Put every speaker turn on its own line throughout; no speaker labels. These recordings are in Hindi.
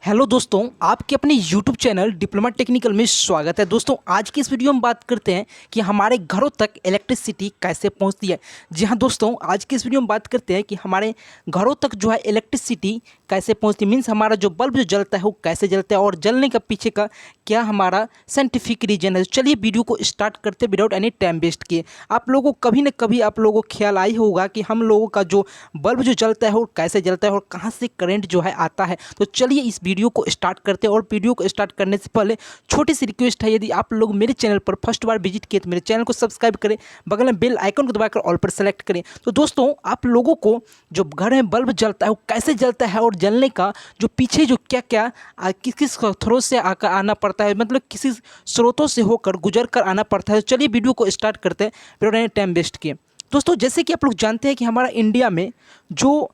हेलो दोस्तों, आपके अपने YouTube चैनल डिप्लोमा टेक्निकल में स्वागत है। दोस्तों, आज की इस वीडियो में बात करते हैं कि हमारे घरों तक इलेक्ट्रिसिटी कैसे पहुंचती है। जी हाँ दोस्तों, आज की इस वीडियो में बात करते हैं कि हमारे घरों तक जो है इलेक्ट्रिसिटी कैसे पहुंचती है। मीन्स हमारा जो बल्ब जो जलता है वो कैसे जलता है और जलने का पीछे का क्या हमारा साइंटिफिक रीजन है। तो चलिए वीडियो को स्टार्ट करते विदाउट एनी टाइम वेस्ट किए। आप लोगों को कभी न कभी आप लोगों को ख्याल आई होगा कि हम लोगों का जो बल्ब जो जलता है वो कैसे जलता है और कहाँ से करंट जो है आता है। तो चलिए इस वीडियो को स्टार्ट करते हैं। और वीडियो को स्टार्ट करने से पहले छोटी सी रिक्वेस्ट है, यदि आप लोग मेरे चैनल पर फर्स्ट बार विजिट किए तो मेरे चैनल को सब्सक्राइब करें, बगल में बेल आइकन को दबाकर ऑल पर सेलेक्ट करें। तो दोस्तों, आप लोगों को जो घर में बल्ब जलता है वो कैसे जलता है और जलने का जो पीछे जो क्या क्या किस किस स्रोत से आकर आना पड़ता है, मतलब किसी स्रोतों से होकर गुजर कर आना पड़ता है। तो चलिए वीडियो को स्टार्ट करते हैं बिना टाइम वेस्ट किए। दोस्तों, जैसे कि आप लोग जानते हैं कि हमारा इंडिया में जो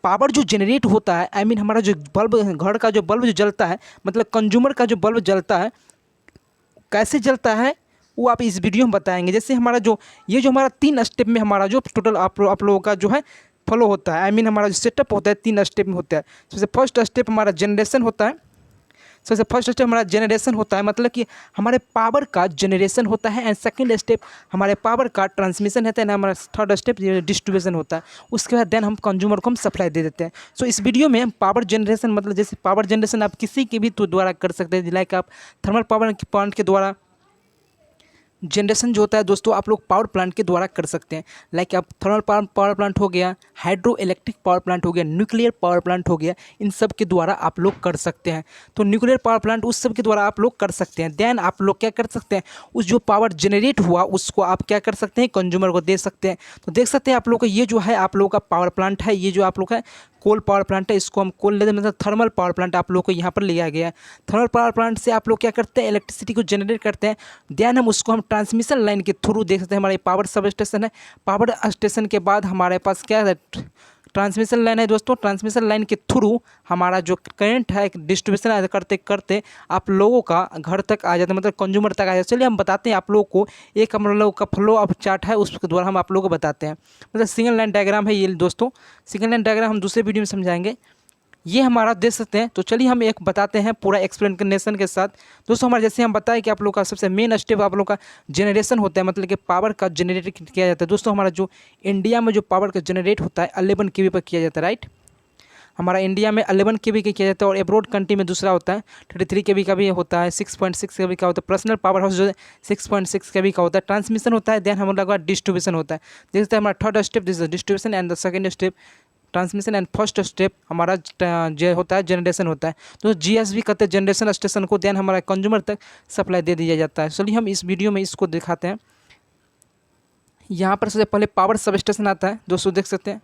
पावर जो जनरेट होता है, आई मीन हमारा जो बल्ब घर का जो बल्ब जो जलता है, मतलब कंज्यूमर का जो बल्ब जलता है कैसे जलता है वो आप इस वीडियो में बताएंगे। जैसे हमारा जो ये जो हमारा 3 स्टेप में हमारा जो टोटल आप लोगों का जो है फॉलो होता है, आई मीन हमारा जो सेटअप होता है 3 स्टेप में होता है। सबसे फर्स्ट स्टेप हमारा जनरेशन होता है। सबसे फर्स्ट स्टेप हमारा जनरेशन होता है, मतलब कि हमारे पावर का जनरेशन होता है। एंड सेकंड स्टेप हमारे पावर का ट्रांसमिशन होता है। ना हमारा थर्ड स्टेप डिस्ट्रीब्यूशन होता है। उसके बाद देन हम कंज्यूमर को हम सप्लाई दे देते हैं। सो इस वीडियो में हम पावर जनरेशन, मतलब जैसे पावर जनरेशन आप किसी के भी तो द्वारा कर सकते हैं, लाइक आप थर्मल पावर प्लांट के द्वारा जनरेशन जो होता है दोस्तों आप लोग पावर प्लांट के द्वारा कर सकते हैं। लाइक आप थर्मल पावर प्लांट हो गया, हाइड्रो इलेक्ट्रिक पावर प्लांट हो गया, न्यूक्लियर पावर प्लांट हो गया, इन सब के द्वारा आप लोग कर सकते हैं। तो न्यूक्लियर पावर प्लांट उस सब के द्वारा आप लोग कर सकते हैं। देन आप लोग क्या कर सकते हैं, उस जो पावर जनरेट हुआ उसको आप क्या कर सकते हैं, कंज्यूमर को दे सकते हैं। तो देख सकते हैं आप लोग को ये जो है आप लोगों का पावर प्लांट है, ये जो आप लोग है कोल पावर प्लांट है, इसको हम कोल लेते हैं, मतलब थर्मल पावर प्लांट आप लोग को यहाँ पर लिया गया है। थर्मल पावर प्लांट से आप लोग क्या करते हैं, इलेक्ट्रिसिटी को जनरेट करते हैं। देन हम उसको हम ट्रांसमिशन लाइन के थ्रू देख सकते हैं। हमारे पावर सब स्टेशन है, पावर स्टेशन के बाद हमारे पास क्या है, ट्रांसमिशन लाइन है दोस्तों। ट्रांसमिशन लाइन के थ्रू हमारा जो करंट है डिस्ट्रीब्यूशन करते करते आप लोगों का घर तक आ जाता है, मतलब कंज्यूमर तक आ जाता है। चलिए हम बताते हैं आप लोगों को, एक हम लोगों का फ्लो ऑफ चार्ट है उसके द्वारा हम आप लोगों को बताते हैं। मतलब सिंगल लाइन डायग्राम है ये दोस्तों। सिंगल लाइन डायग्राम हम दूसरे वीडियो में समझाएंगे, ये हमारा देख सकते हैं। तो चलिए हम एक बताते हैं पूरा एक्सप्लेनेशन के साथ। दोस्तों, हमारे जैसे हम बताएं कि आप लोग का सबसे मेन स्टेप आप लोग का जनरेशन होता है, मतलब कि पावर का जनरेट किया जाता है। दोस्तों, हमारा जो इंडिया में जो पावर का जनरेट होता है 11 केवी पर किया जाता है, राइट। हमारा इंडिया में 11 केवी का किया जाता है और एब्रोड कंट्री में दूसरा होता है 33 केवी का भी होता है, 6.6 केवी का होता है। पर्सनल पावर हाउस जो है 6.6 केवी का होता है। ट्रांसमिशन होता है, देन हम लोग का डिस्ट्रीब्यूशन होता है। देखते हैं हमारा third step this distribution and the second step transmission and first step हमारा जो होता है जनरेशन होता है। तो जीएसबी कहते हैं जनरेशन स्टेशन को, देन हमारा कंज्यूमर तक सप्लाई दे दिया जाता है। चलिए हम इस वीडियो में इसको दिखाते हैं। यहाँ पर सबसे पहले पावर सब स्टेशन आता है दोस्तों, देख सकते हैं।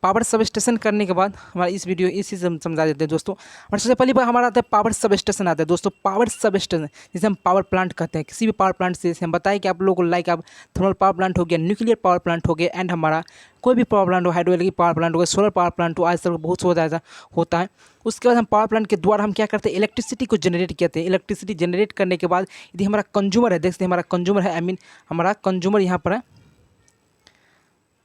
पावर सब स्टेशन करने के बाद हमारा इस वीडियो इसी से हम समझा देते हैं दोस्तों। और सबसे पहली बार हमारा आता है पावर सब स्टेशन आता है दोस्तों। पावर सब स्टेशन जिसे हम पावर प्लांट कहते हैं, किसी भी पावर प्लांट से जैसे हम बताएं कि आप लोगों को, लाइक आप थर्मल पावर प्लांट हो गया, न्यूक्लियर पावर प्लांट हो गया, एंड हमारा कोई भी पावर प्लांट हो, हाइड्रो इलेक्ट्रिक पावर प्लांट हो गया, सोलर पावर प्लांट हो, आज तक बहुत हो ज़्यादा होता है। उसके बाद हम पावर प्लांट के द्वारा हम क्या करते हैं, इलेक्ट्रिसिटी को जनरेट करते हैं। इलेक्ट्रिसिटी जनरेट करने के बाद यदि हमारा कंज्यूमर है, देखते हैं हमारा कंज्यूमर है, आई मीन हमारा कंज्यूमर यहाँ पर है,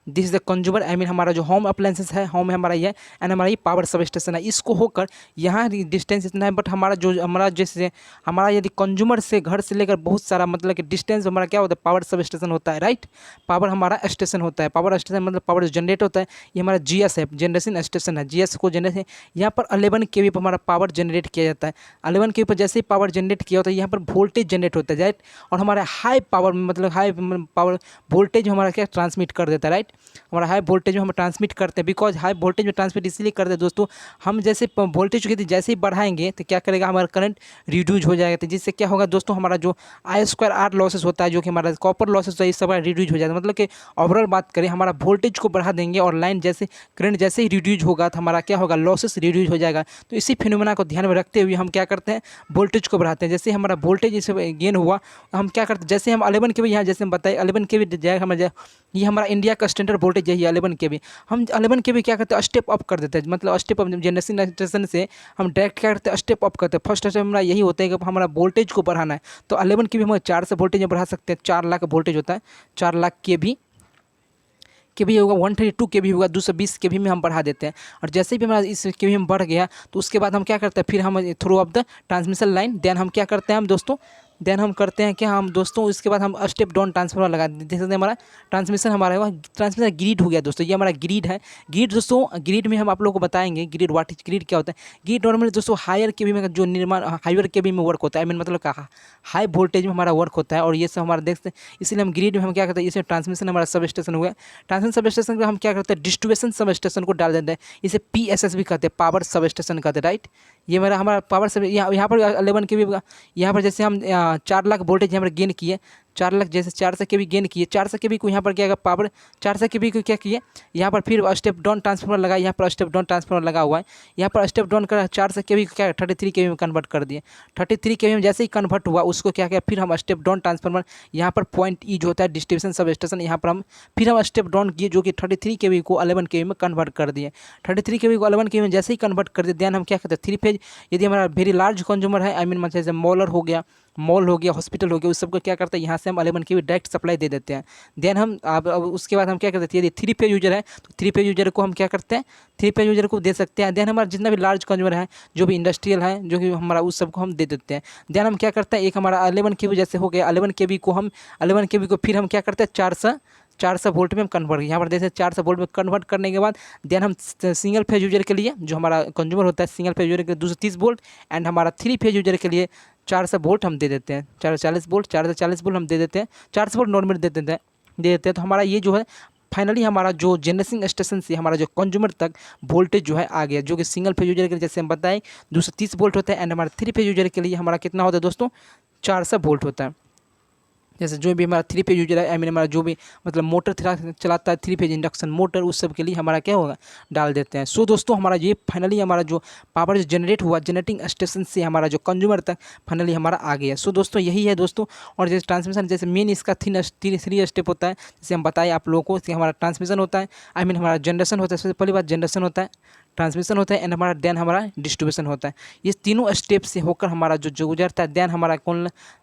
this is the consumer, I mean हमारा जो होम अप्लायंसेस है, होम है हमारा ये, एंड हमारा ये पावर सब स्टेशन है। इसको होकर यहाँ डिस्टेंस इतना है, बट हमारा जो हमारा जैसे हमारा यदि कंज्यूमर से घर से लेकर बहुत सारा मतलब कि डिस्टेंस हमारा क्या होता है, पावर सब स्टेशन होता है, राइट। पावर हमारा स्टेशन होता है, पावर स्टेशन मतलब पावर जो जनरेट होता है, ये हमारा जीएस है, जनरेशन स्टेशन है। जीएस को जनरेशन यहाँ पर 11 केवी पर हमारा पावर जनरेट किया जाता है। 11 केवी पर जैसे ही पावर जनरेट किया होता है, यहाँ पर वोल्टेज जनरेट होता है, राइट। और हमारा हाई पावर मतलब हाई पावर वोल्टेज हमारा क्या ट्रांसमिट कर देता है, राइट। हमारा हाई वोल्टेज में हम ट्रांसमिट करते हैं, बिकॉज हाई वोल्टेज में ट्रांसमिट इसलिए करते हैं दोस्तों, हम जैसे वोल्टेज को जैसे ही बढ़ाएंगे तो क्या करेगा, हमारा करंट रिड्यूज हो जाएगा। तो जिससे क्या होगा दोस्तों, हमारा जो I2R लॉसेस होता है, जो कि हमारा कॉपर लॉसेस होता है, इस सब रिड्यूज हो जाता है। मतलब कि ओवरऑल बात करें, हमारा वोल्टेज को बढ़ा देंगे और लाइन जैसे करंट जैसे ही रिड्यूज होगा तो हमारा क्या होगा, लॉसेस रिड्यूज हो जाएगा। तो इसी फिनोमेना को ध्यान में रखते हुए हम क्या करते हैं, वोल्टेज को बढ़ाते हैं। जैसे हमारा वोल्टेज इसे गेन हुआ, हम क्या करते हैं, जैसे हम 11 के भी यहाँ जैसे हम बताए 11 के भी जाएगा हमारा, ये हमारा इंडिया का स्टैंडर्ड वोल्टेज यही 11 के भी। हम 11 के भी क्या करते हैं, स्टेप अप कर देते हैं, मतलब स्टेप अप जनरेशन स्टेशन से हम डायरेक्ट क्या करते हैं, स्टेप अप करते हैं। फर्स्ट स्टेप हमारा यही होता है कि हमारा वोल्टेज को बढ़ाना है। तो 11 के भी हम 4 से वोल्टेज में बढ़ा सकते हैं, 4 लाख वोल्टेज होता है, 4 लाख के भी केवी होगा 132 केवी होगा 220 केवी में हम बढ़ा देते हैं। और जैसे भी हमारा इस केवी में बढ़ गया तो उसके बाद हम क्या करते हैं, फिर हम through of the transmission line then हम क्या करते हैं हम दोस्तों, देन हम करते हैं क्या हम दोस्तों, इसके बाद हम स्टेप डाउन ट्रांसफार्मर लगा देते हैं। हमारा ट्रांसमिशन हमारा हुआ, ट्रांसमिशन ग्रिड हो गया दोस्तों। ये हमारा ग्रिड है। ग्रिड दोस्तों, ग्रिड में हम आप लोगों को बताएंगे ग्रिड व्हाट इज ग्रिड क्या होता है। ग्रिड नॉर्मली दोस्तों हायर केवी में जो निर्माण हायर केवी में वर्क होता है, मीन मतलब कहा हाई वोल्टेज में हमारा वर्क होता है। और ये सब हमारा देखते हैं, इसलिए हम ग्रिड में हम क्या करते हैं, इसमें ट्रांसमिशन हमारा सब स्टेशन हुआ है। ट्रांसमिशन सब स्टेशन का हम क्या करते हैं, डिस्ट्रीब्यूशन सब स्टेशन को डाल देते हैं। इसे PSS भी कहते हैं, पावर सब स्टेशन कहते हैं, राइट। ये मेरा हमारा पावर सब यहाँ पर 11 के भी, यहाँ पर जैसे हम 4 लाख वोल्टेज यहाँ पर गेन किए, 4 लाख जैसे 400 के भी गेन किए, 400 के भी को यहाँ पर क्या पावर 400 के भी को क्या किए, यहाँ पर फिर स्टेप डाउन ट्रांसफार्मर लगा, यहाँ पर स्टेप डाउन ट्रांसफार्मर लगा हुआ है। यहाँ पर स्टेप डाउन कर 400 के भी क्या 33 के में कन्वर्ट कर दिए। 33 के में जैसे ही कन्वर्ट हुआ उसको क्या किया, फिर हम स्टेप डाउन ट्रांसफार्मर यहाँ पर पॉइंट ई जो होता है डिस्ट्रीब्यूशन सब स्टेशन, यहाँ पर हम फिर हम स्टेप डाउन किए जो कि 33 के को 11 के में कन्वर्ट कर दिए। 33 के को 11 के में जैसे ही कन्वर्ट कर दिए देन हम क्या करते हैं 3 फेज, यदि हमारा वेरी लार्ज कंज्यूमर है, आई मीन मतलब जैसे मॉलर हो गया, मॉल हो गया, हॉस्पिटल हो गया, उस सबको क्या करते हैं यहाँ से हम 11 के भी डायरेक्ट सप्लाई दे देते हैं। देन हम अब उसके बाद हम क्या करते हैं, यदि 3 फेज यूजर है तो 3 फेज यूजर को हम क्या करते हैं, 3 फेज यूजर को दे सकते हैं। देन हमारा जितना भी लार्ज कंज्यूमर है, जो भी इंडस्ट्रियल है, जो कि हमारा उस सबको हम दे देते हैं। देन हम क्या करते हैं, एक हमारा 11 के भी जैसे हो गया, 11 के भी को हम 11 के भी को फिर हम क्या करते हैं 400 वोल्ट में हम कन्वर्ट, यहाँ पर जैसे 400 वोल्ट में कन्वर्ट करने के बाद देन हम सिंगल फेज यूजर के लिए जो हमारा कंज्यूमर होता है, सिंगल फेज यूजर के लिए 230 वोल्ट एंड हमारा 3 फेज यूजर के लिए 400 वोल्ट हम दे देते हैं, 440 वोल्ट, 440 वोल्ट हम दे देते हैं, 400 वोल्ट नॉर्मल दे देते हैं। तो हमारा ये जो है फाइनली हमारा जो जनरेटिंग स्टेशन से हमारा जो कंज्यूमर तक वोल्टेज जो है आ गया, जो कि सिंगल फेज यूजर के लिए जैसे हम बताएं 230 वोल्ट होता है एंड हमारा 3 फेज यूजर के लिए हमारा कितना होता है दोस्तों 400 वोल्ट होता है। जैसे जो भी हमारा 3 फेज यूजर है, आई मीन हमारा जो भी मतलब मोटर चलाता है 3 फेज इंडक्शन मोटर, उस सब के लिए हमारा क्या होगा डाल देते हैं। सो दोस्तों हमारा ये फाइनली हमारा जो पावर जो जनरेट हुआ जनरेटिंग स्टेशन से हमारा जो कंज्यूमर तक फाइनली हमारा आ गया। सो दोस्तों यही है दोस्तों। और जैसे ट्रांसमिशन जैसे मेन इसका 3 स्टेप होता है, जैसे हम बताएं आप लोगों को कि हमारा ट्रांसमिशन होता है, आई मीन हमारा जनरेशन होता है, सबसे पहली बात जनरेशन होता है, ट्रांसमिशन होता है एंड हमारा देन हमारा डिस्ट्रीब्यूशन होता है। ये तीनों स्टेप से होकर हमारा जो गुजरता है देन हमारा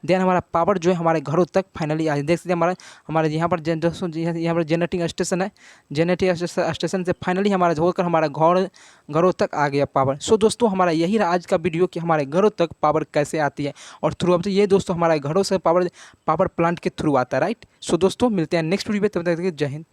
देन हमारा पावर जो है हमारे घरों तक फाइनली आ देख सकते हैं। हमारा यहाँ पर यहाँ पर जनरेटिंग स्टेशन है, जनरेटिंग स्टेशन से फाइनली हमारा होकर हमारा घरों तक आ गया पावर। सो दोस्तों हमारा यही रहा आज का वीडियो कि हमारे घरों तक पावर कैसे आती है और थ्रू अब ये दोस्तों हमारे घरों से पावर प्लांट के थ्रू आता है, राइट। सो दोस्तों मिलते हैं नेक्स्ट वीडियो में, तब तक जय हिंद।